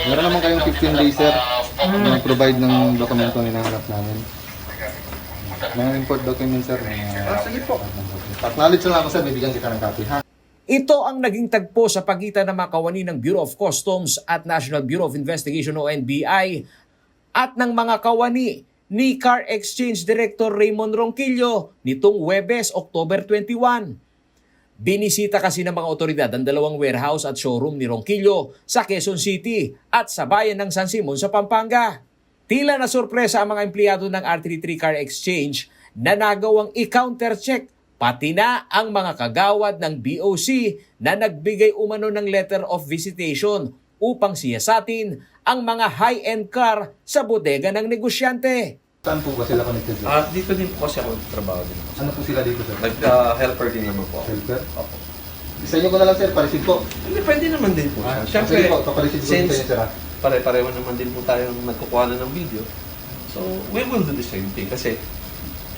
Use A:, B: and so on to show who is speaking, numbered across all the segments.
A: Meron naman kayong 15 days, sir. Mag-provide ng dokumento na hinahanap namin. Mga import document, sir.
B: Sige po.
A: Acknowledge lang ako, sir. Bibigyan kita ng copy, ha?
C: Ito ang naging tagpo sa pagitan ng mga kawani ng Bureau of Customs at National Bureau of Investigation o NBI at ng mga kawani ni Car Exchange Director Raymond Ronquillo nitong Huwebes, October 21. Binisita kasi ng mga otoridad ang dalawang warehouse at showroom ni Ronquillo sa Quezon City at sa bayan ng San Simon sa Pampanga. Tila na sorpresa ang mga empleyado ng R33 Car Exchange na nagawang i-countercheck pati na ang mga kagawad ng BOC na nagbigay umano ng letter of visitation upang siyasatin ang mga high-end car sa bodega ng negosyante.
A: Saan po ba sila connected?
B: Dito din po kasi ako trabaho din.
A: Ano po sila dito, sir?
B: Nag-helper din naman po ako.
A: Helper?
B: Opo.
A: Sa inyo ko na lang, sir. Parisid po.
B: Hindi, pwede naman din po.
A: Siyempre,
B: Siyempre,
A: po, paparisid ko sa inyo, sir.
B: pare-pareho naman din po tayong nagkukuha na ng video. So, we will do the same thing kasi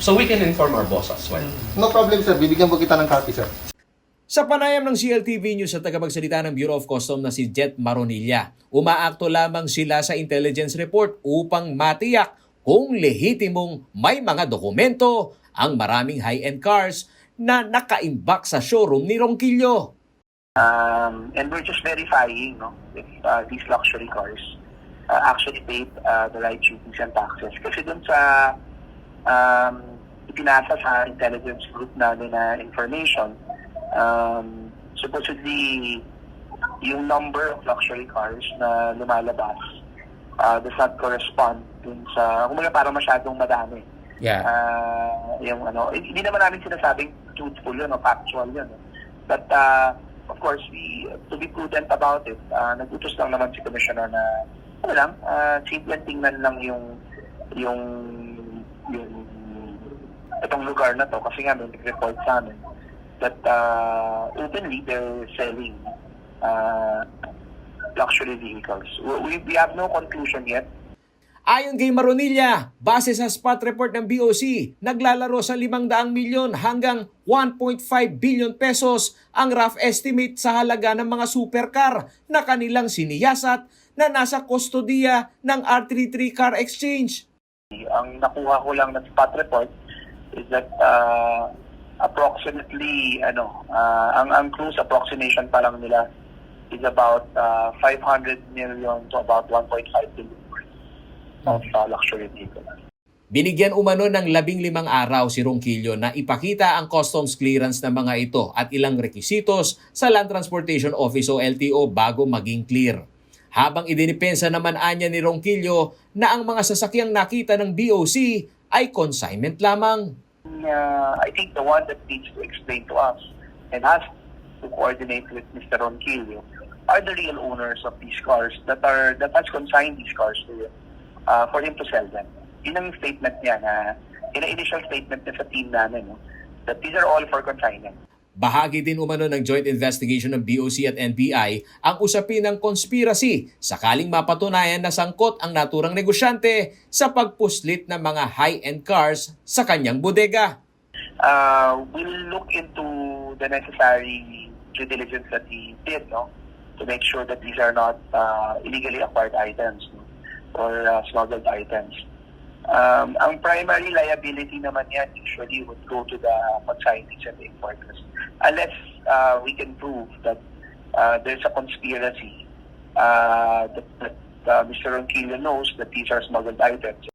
B: so we can inform our boss as well.
A: No problem, sir. Bibigyan po kita ng copy, sir.
C: Sa panayam ng CLTV News sa tagapagsalita ng Bureau of Customs na si Jet Maronilla, umaakto lamang sila sa intelligence report upang matiyak kung lehitimong may mga dokumento ang maraming high-end cars na nakaimbak sa showroom ni Ronquillo.
D: And we're just verifying, no, if these luxury cars actually paid the right duties and taxes. Kasi dun sa ipinasa sa intelligence group namin na information, supposedly yung number of luxury cars na lumalabas does not correspond dun sa, kumbaga parang masyadong madami.
C: Yeah.
D: Yung ano, hindi naman namin sinasabing truthful yun o factual yun. But of course, to be prudent about it, nag-utos lang naman si Commissioner na ano lang, simpleng tingnan lang yung itong lugar na to kasi nga may report sa amin that openly they're selling luxury vehicles. We have no conclusion yet.
C: Ayon kay Maronilla, base sa spot report ng BOC, naglalaro sa 500 milyon hanggang 1.5 billion pesos ang rough estimate sa halaga ng mga supercar na kanilang siniyasat na nasa kustodiya ng R33 Car Exchange.
D: Ang nakuha ko lang na spot report is that approximately ang cruise approximation pa lang nila is about 500 million to about 1.5 billion of luxury vehicles.
C: Binigyan umano ng 15 araw si Ronquillo na ipakita ang customs clearance ng mga ito at ilang requisitos sa Land Transportation Office o LTO bago maging clear. Habang idinipensa naman anya ni Ronquillo na ang mga sasakyang nakita ng BOC ay consignment lamang.
D: I think the one that needs to explain to us and has to coordinate with Mr. Ronquillo are the real owners of these cars that has consigned these cars to him for him to sell them. Yun ang statement niya na initial statement niya sa team namin, no, that these are all for consignment.
C: Bahagi din umano ng joint investigation ng BOC at NBI ang usapin ng conspiracy sakaling mapatunayan na sangkot ang naturang negosyante sa pagpuslit ng mga high-end cars sa kanyang bodega.
D: We'll look into the necessary due diligence that he did, no, to make sure that these are not illegally acquired items, no, or smuggled items. Ang primary liability naman yan usually would go to the consignees and the importers. Unless we can prove that there's a conspiracy that Mr. Ronquillo knows that these are smuggled items.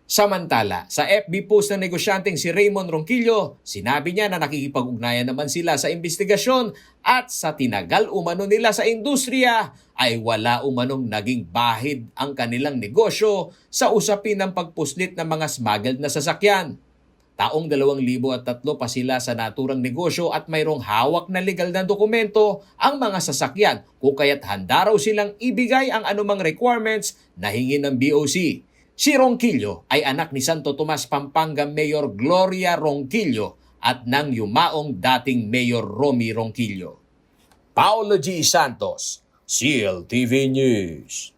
C: Samantala, sa FB post ng negosyanteng si Raymond Ronquillo, sinabi niya na nakikipag-ugnayan naman sila sa investigasyon at sa tinagal umano nila sa industriya ay wala umanong naging bahid ang kanilang negosyo sa usapin ng pagpuslit ng mga smuggled na sasakyan. Taong 2003 pa sila sa naturang negosyo at mayroong hawak na legal na dokumento ang mga sasakyan kung kaya't handa raw silang ibigay ang anumang requirements na hingin ng BOC. Si Ronquillo ay anak ni Santo Tomas, Pampanga Mayor Gloria Ronquillo at ng yumaong dating Mayor Romy Ronquillo. Paolo G. Santos, CLTV News.